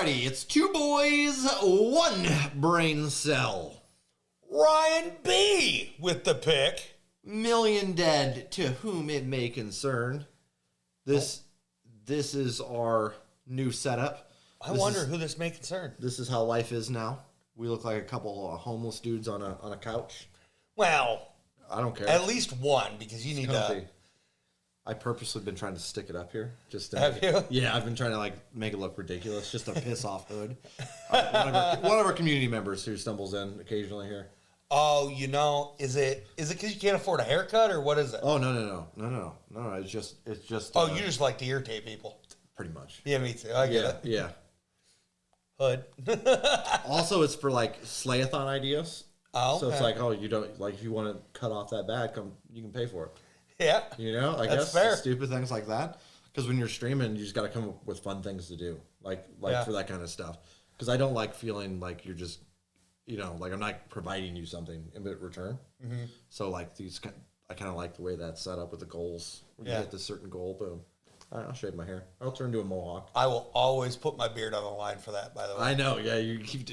Alrighty, it's two boys, one brain cell. Ryan B. with the pick. Million dead to whom it may concern. This is our new setup. I wonder who this may concern. This is how life is now. We look like a couple of homeless dudes on a couch. Well, I don't care. at least one, because you need to. I purposely been trying to stick it up here. Just to Have you? Yeah, I've been trying to make it look ridiculous, just to piss off Hood. One of our community members who stumbles in occasionally here. Oh, is it because you can't afford a haircut, or what is it? Oh no. It's just. Oh, you just like to irritate people. Pretty much. Yeah, me too. I get it. Yeah. Hood. Also, it's for slayathon ideas. Oh, okay. So it's you don't if you want to cut off that bag, you can pay for it. Yeah. I That's guess fair. Stupid things like that. Because when you're streaming, you just got to come up with fun things to do, for that kind of stuff. Because I don't like feeling like you're just, I'm not providing you something in return. Mm-hmm. So I kind of like the way that's set up with the goals. When you hit this certain goal, boom. All right, I'll shave my hair. I'll turn into a mohawk. I will always put my beard on the line for that, by the way. I know. Yeah, you keep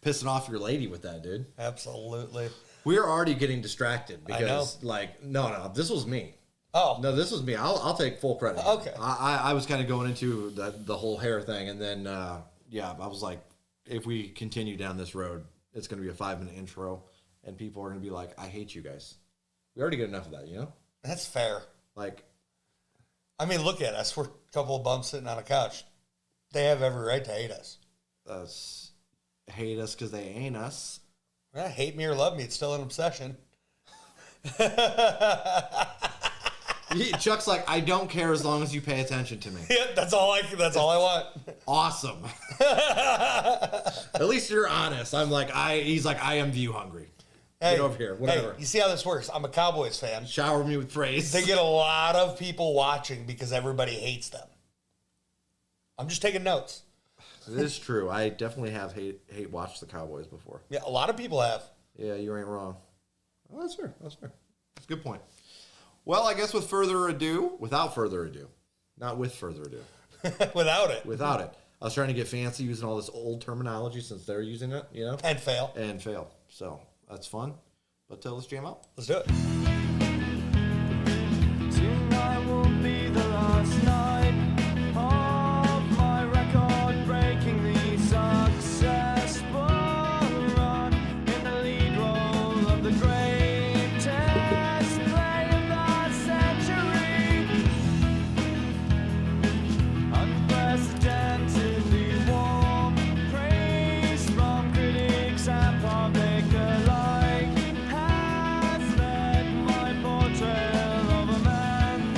pissing off your lady with that, dude. Absolutely. We're already getting distracted because, no, this was me. Oh. No, this was me. I'll take full credit. Okay. I was kind of going into the whole hair thing, and then, I was like, if we continue down this road, it's going to be a 5-minute intro, and people are going to be like, I hate you guys. We already get enough of that, That's fair. Look at us. We're a couple of bums sitting on a couch. They have every right to hate us. Hate us because they ain't us. Well, hate me or love me, it's still an obsession. Chuck's like, I don't care as long as you pay attention to me. Yeah, that's all I want. Awesome. At least you're honest. He's like, I am view hungry. Hey, get over here, whatever. Hey, you see how this works? I'm a Cowboys fan. Shower me with praise. They get a lot of people watching because everybody hates them. I'm just taking notes. It is true. I definitely have hate watched the Cowboys before. Yeah, a lot of people have. Yeah, you ain't wrong. Oh, that's fair. That's a good point. Well, I guess without further ado, not with further ado. Without it. I was trying to get fancy using all this old terminology since they're using it, And fail. So that's fun. But let's jam out. Let's do it. Tonight will be the last night of my record-breaking, the successful run in the lead role of the greatest play of the century. Unprecedentedly warm praise from critics and public alike has led my portrayal of a man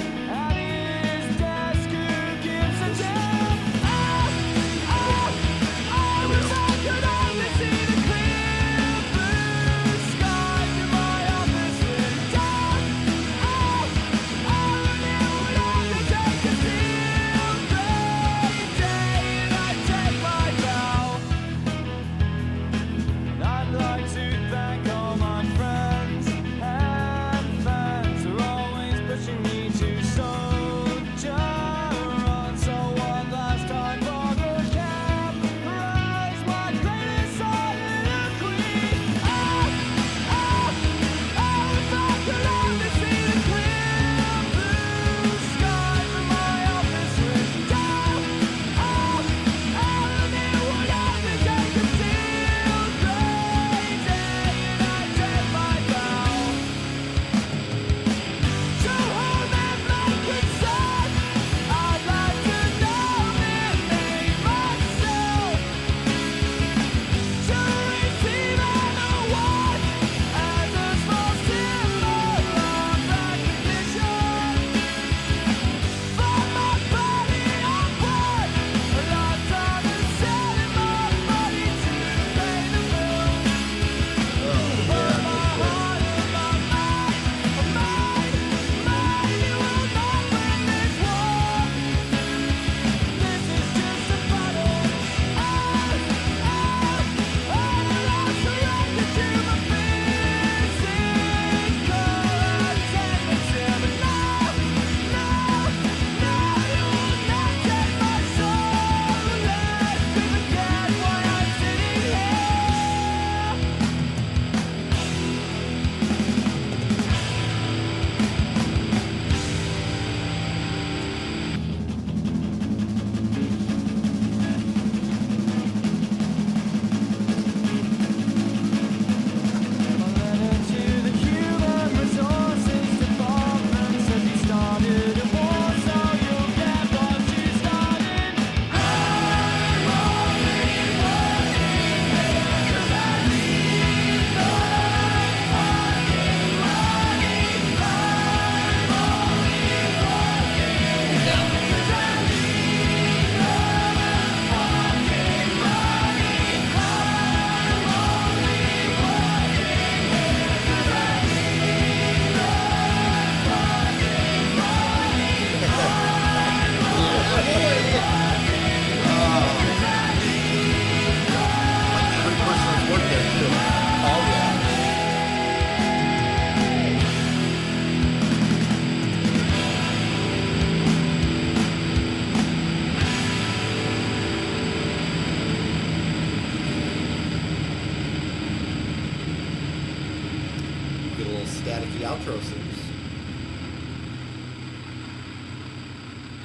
staticky outro sings.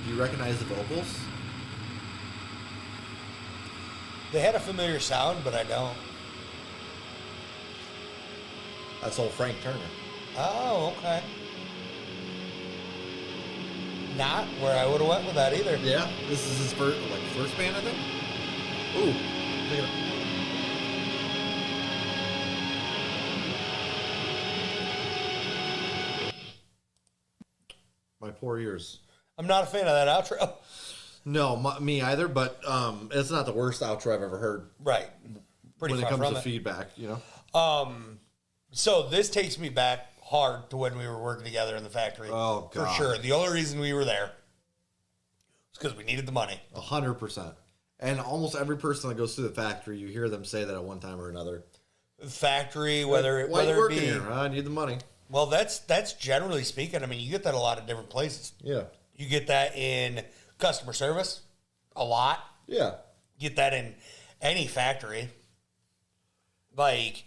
Do you recognize the vocals? They had a familiar sound, but I don't. That's old Frank Turner. Oh, okay. Not where I would have went with that either. Yeah, this is his first band, I think. Ooh, look at it. My poor ears. I'm not a fan of that outro. No, me either. But it's not the worst outro I've ever heard. Right. Pretty when it far comes from to it. feedback, So this takes me back hard to when we were working together in the factory. Oh, God. For sure. The only reason we were there was because we needed the money. 100%. And almost every person that goes through the factory, you hear them say that at one time or another. Factory, whether Why are you it working be here? I need the money. well, that's generally speaking. I mean, you get that a lot of different places. Yeah. You get that in customer service, a lot. Yeah. Get that in any factory. Like,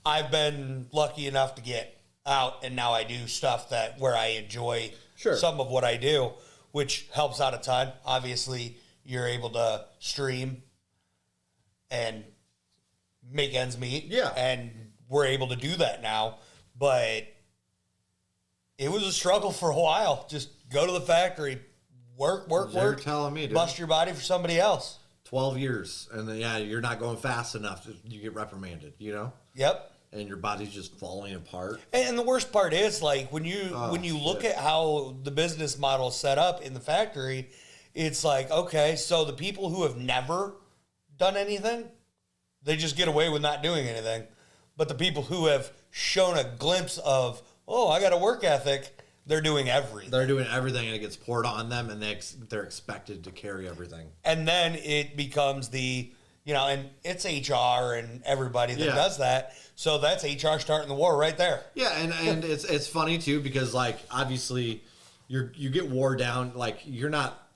I've been lucky enough to get out, and now I do stuff where I enjoy some of what I do, which helps out a ton. Obviously, you're able to stream and make ends meet. Yeah. And we're able to do that now. But it was a struggle for a while. Just go to the factory, work. You're telling me, dude. Bust your body for somebody else. 12 years. And then, you're not going fast enough. You get reprimanded, Yep. And your body's just falling apart. And the worst part is, like, when you look at how the business model is set up in the factory, it's like, okay, so the people who have never done anything, they just get away with not doing anything. But the people who have shown a glimpse of, oh, I got a work ethic, they're doing everything. They're doing everything, and it gets poured on them, and they're expected to carry everything. And then it becomes and it's HR and everybody that does that. So that's HR starting the war right there. Yeah, and it's funny too because like obviously you get wore down. Like you're not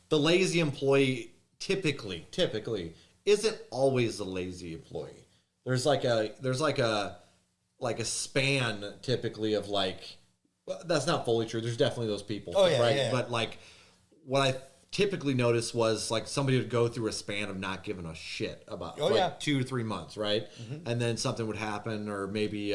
the lazy employee. Typically isn't always the lazy employee. There's like a span typically of like well, that's not fully true. There's definitely those people. Oh yeah, right. Yeah. But like what I typically noticed was like somebody would go through a span of not giving a shit about 2 to 3 months, right? Mm-hmm. And then something would happen, or maybe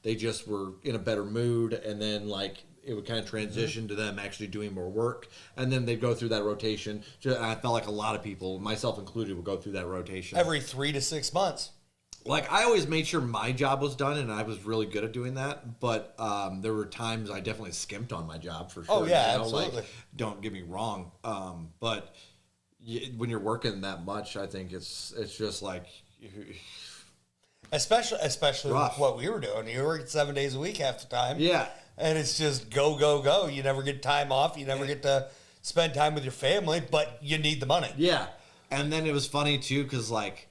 they just were in a better mood, and then like it would kind of transition to them actually doing more work, and then they'd go through that rotation. I felt like a lot of people, myself included, would go through that rotation every 3 to 6 months. Like I always made sure my job was done, and I was really good at doing that. But there were times I definitely skimped on my job for sure. Oh yeah, absolutely. Like, don't get me wrong, but when you're working that much, I think it's just like, especially with what we were doing. You were working 7 days a week half the time. Yeah, and it's just go. You never get time off. You never get to spend time with your family, but you need the money. Yeah, and then it was funny too because like.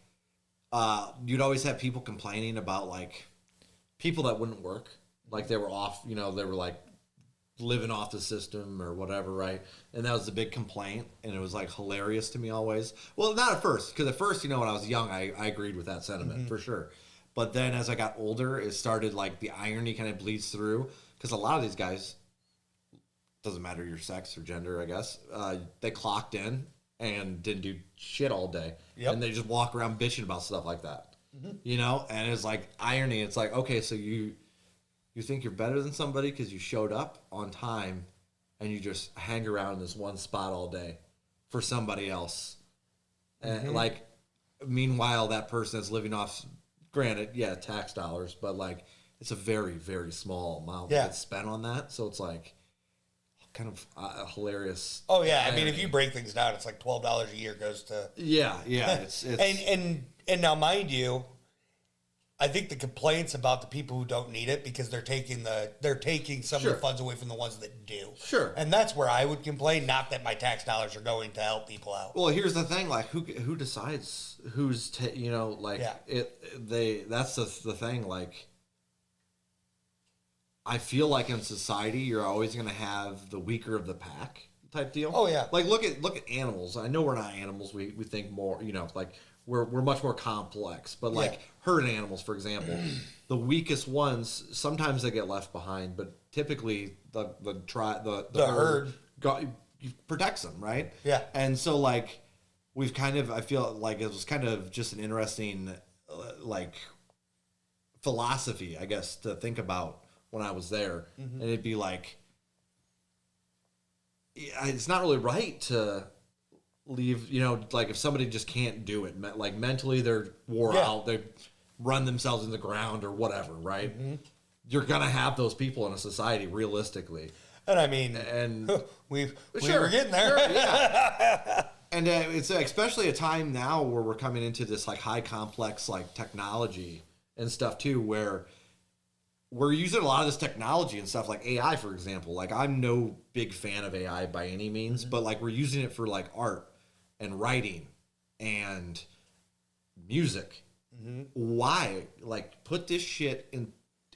You'd always have people complaining about like people that wouldn't work, like they were off, they were like living off the system or whatever, right? And that was the big complaint, and it was like hilarious to me always. Well, not at first, because at first, when I was young, I agreed with that sentiment for sure. But then as I got older, it started like the irony kind of bleeds through, because a lot of these guys, doesn't matter your sex or gender, I guess, they clocked in and didn't do shit all day. Yep. And they just walk around bitching about stuff like that. Mm-hmm. And it's like irony. It's like, okay, so you think you're better than somebody because you showed up on time and you just hang around in this one spot all day for somebody else. And like, meanwhile, that person is living off, granted, tax dollars, but like it's a very, very small amount that gets spent on that. So it's like, kind of hilarious. Oh yeah, I mean, if you break things down, it's like $12 a year goes to. Yeah. It's and now, mind you, I think the complaints about the people who don't need it because they're taking some of the funds away from the ones that do. Sure. And that's where I would complain, not that my tax dollars are going to help people out. Well, here's the thing: like, who decides who's that's the thing, like. I feel like in society, you're always going to have the weaker of the pack, type deal. Oh, yeah. Like look at animals. I know we're not animals. We think more, like we're much more complex. But like herd animals, for example, the weakest ones sometimes they get left behind, but typically the herd protects them, right? Yeah. And so like we've kind of, I feel like it was kind of just an interesting like philosophy, I guess, to think about when I was there. And it'd be like, it's not really right to leave, like if somebody just can't do it, like mentally they're wore out, they run themselves in the ground or whatever, right? You're going to have those people in a society realistically. And I mean, we were getting there. Sure, yeah. And it's especially a time now where we're coming into this like high complex like technology and stuff too, where we're using a lot of this technology and stuff like AI, for example. Like I'm no big fan of AI by any means, but like we're using it for like art and writing and music. Why? Like put this shit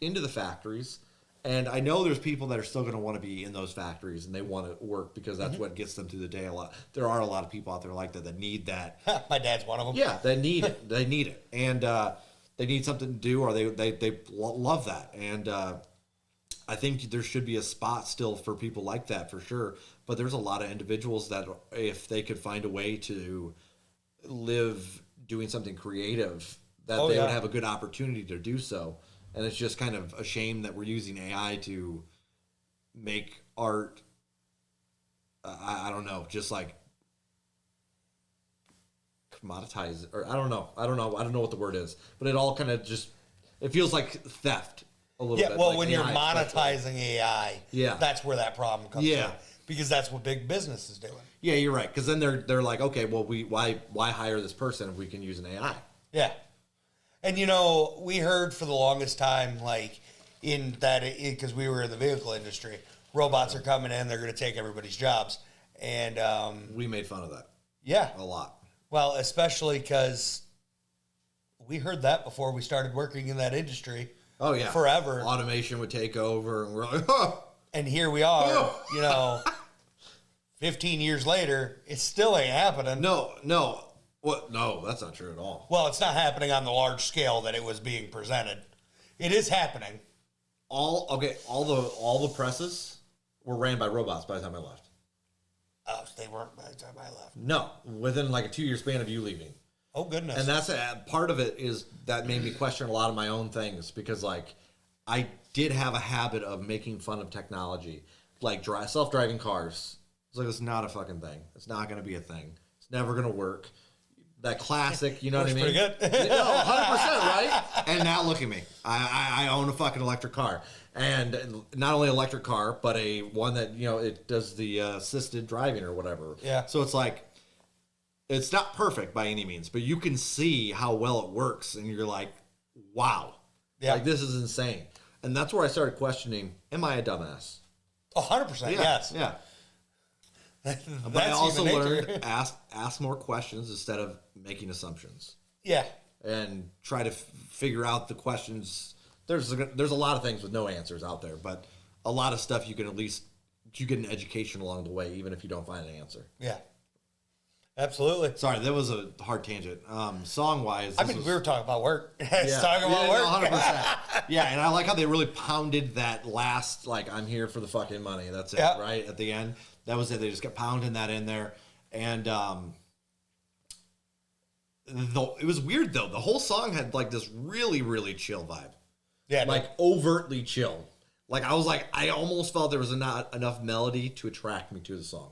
into the factories. And I know there's people that are still going to want to be in those factories and they want to work because that's what gets them through the day a lot. There are a lot of people out there like that need that. My dad's one of them. Yeah, they need it. They need it. And they need something to do, or they love that. And I think there should be a spot still for people like that for sure. But there's a lot of individuals that if they could find a way to live doing something creative, that they would have a good opportunity to do so. And it's just kind of a shame that we're using AI to make art, I don't know, just like commoditize, or I don't know what the word is, but it all kind of just, it feels like theft a little bit. Well, like when AI, you're monetizing AI, that's where that problem comes in. Because that's what big business is doing. Yeah, you're right. Because then they're like, okay, well, why hire this person if we can use an AI? Yeah. And, we heard for the longest time, like, because we were in the vehicle industry, robots are coming in, they're going to take everybody's jobs. And we made fun of that. Yeah. A lot. Well, especially because we heard that before we started working in that industry. Oh, yeah. Forever. Automation would take over, and we're like, oh. And here we are, 15 years later, it still ain't happening. No. What? No, that's not true at all. Well, it's not happening on the large scale that it was being presented. It is happening. All the presses were ran by robots by the time I left. Oh, they weren't by the time I left. No, within like a 2-year span of you leaving. Oh, goodness. And that's part of it is that made me question a lot of my own things because like I did have a habit of making fun of technology, like self-driving cars. It's like, it's not a fucking thing. It's not going to be a thing. It's never going to work. That classic, you know what I mean? Pretty good. 100%, right? And now look at me. I own a fucking electric car. And not only electric car, but a one that, it does the assisted driving or whatever. Yeah. So it's like, it's not perfect by any means, but you can see how well it works. And you're like, wow. Yeah. Like, this is insane. And that's where I started questioning, am I a dumbass? 100%, yes. Yeah. But I also learned ask more questions instead of making assumptions. Yeah. And try to figure out the questions. There's a lot of things with no answers out there, but a lot of stuff you get an education along the way, even if you don't find an answer. Yeah. Absolutely. Sorry, that was a hard tangent. Song wise, we were talking about work. Talking about work. 100%. Yeah, and I like how they really pounded that last, like, I'm here for the fucking money. That's it, right? At the end. That was it. They just kept pounding that in there. And it was weird, though. The whole song had, like, this really, really chill vibe. Yeah. Like, overtly chill. Like, I was like, I almost felt there was not enough melody to attract me to the song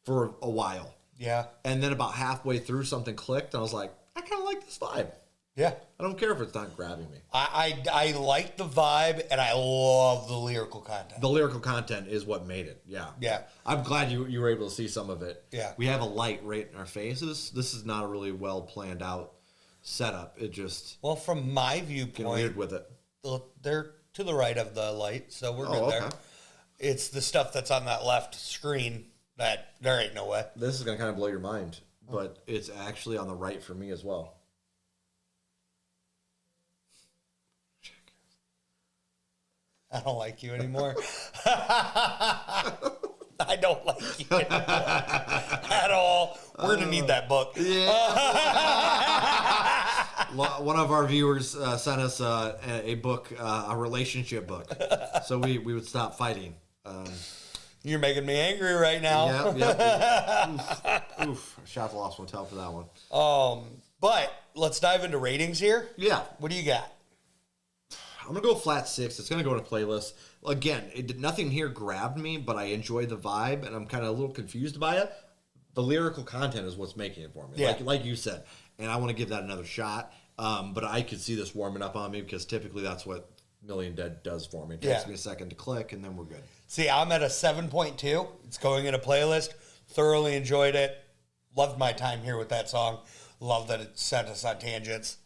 for a while. Yeah. And then about halfway through, something clicked, and I was like, I kind of like this vibe. Yeah. I don't care if it's not grabbing me. I like the vibe, and I love the lyrical content. The lyrical content is what made it. Yeah. Yeah. I'm glad you were able to see some of it. Yeah. We have a light right in our faces. This is not a really well planned out setup. It just... Well, from my viewpoint... Get weird with it. They're to the right of the light, so we're good there. It's the stuff that's on that left screen that there ain't no way. This is going to kind of blow your mind, but it's actually on the right for me as well. I don't like you anymore. I don't like you anymore at all. We're going to need that book. One of our viewers sent us a book, a relationship book, so we would stop fighting. You're making me angry right now. Yep. Oof. Shot the lost motel for that one. But let's dive into ratings here. Yeah. What do you got? I'm going to go flat 6. It's going to go in a playlist. Again, nothing here grabbed me, but I enjoy the vibe, and I'm kind of a little confused by it. The lyrical content is what's making it for me, like you said. And I want to give that another shot. But I could see this warming up on me because typically that's what Million Dead does for me. It takes me a second to click, and then we're good. See, I'm at a 7.2. It's going in a playlist. Thoroughly enjoyed it. Loved my time here with that song. Love that it sent us on tangents.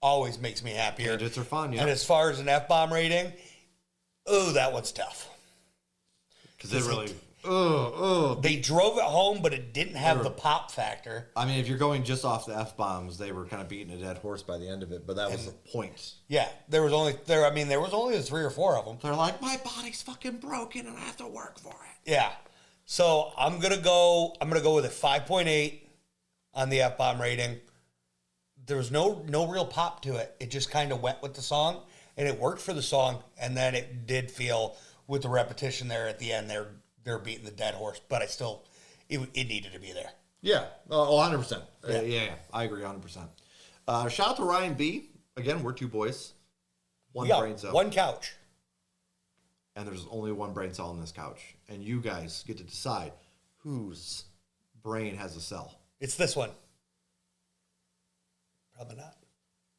Always makes me happier. Tangents are fun, yeah. And as far as an F-bomb rating, that one's tough. Because they really... They drove it home, but it didn't have the pop factor. I mean, if you're going just off the F-bombs, they were kind of beating a dead horse by the end of it, but that was the point. Yeah, there was only 3 or 4 of them. They're like, my body's fucking broken and I have to work for it. Yeah. So I'm gonna go with a 5.8 on the F-bomb rating. There was no real pop to it. It just kind of went with the song, and it worked for the song. And then it did feel with the repetition there at the end, they're beating the dead horse. But it needed to be there. Yeah, 100%. Yeah. I agree 100%. Shout out to Ryan B. Again, we're 2 boys. One brain cell. One couch. And there's only one brain cell in this couch. And you guys get to decide whose brain has a cell. It's this one. Probably not.